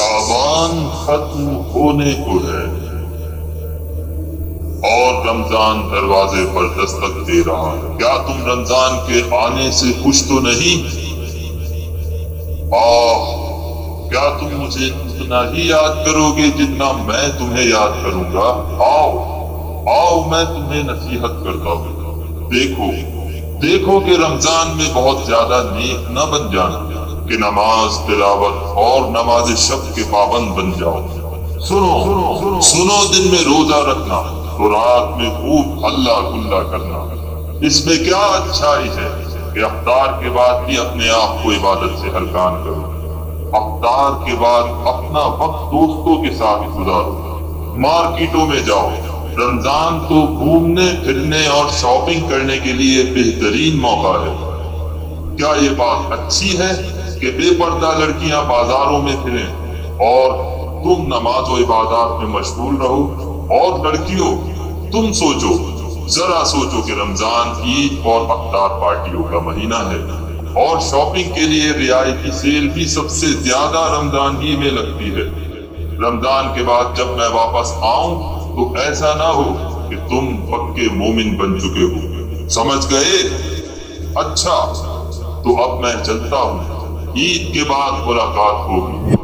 शाबान खत्म होने को है और रमजान दरवाजे पर दस्तक दे रहा है। क्या तुम रमजान के आने से खुश तो नहीं? क्या तुम मुझे उतना ही याद करोगे जितना मैं तुम्हें याद करूंगा? आओ मैं तुम्हें नसीहत करता हूँ। देखो कि रमजान में बहुत ज्यादा नेक न बन जाना कि नमाज तिलावत और नमाज शब के पाबंद बन जाओ। सुनो दिन में रोजा रखना तो रात में खूब हल्ला गुल्ला करना। इसमें क्या अच्छाई है कि अफ्तार के बाद भी अपने आप को इबादत से हरकान करो। अफ्तार के बाद अपना वक्त दोस्तों के साथ गुजारो। मार्केटों में जाओ। रमजान तो घूमने फिरने और शॉपिंग करने के लिए बेहतरीन मौका है। क्या ये बात अच्छी है कि बेपर्दा लड़कियां बाजारों में फिरें और तुम नमाज और इबादत में मशगूल रहो? और लड़कियों, तुम जरा सोचो कि रमजान ईद और अफ्तार पार्टियों का महीना है और शॉपिंग के लिए रियायती सेल भी सबसे ज्यादा रमजान ही में लगती है। रमजान के बाद जब मैं वापस आऊं तो ऐसा ना हो कि तुम पक्के मोमिन बन चुके हो। समझ गए? अच्छा, तो अब मैं चलता हूँ। ईद के बाद मुलाकात होगी।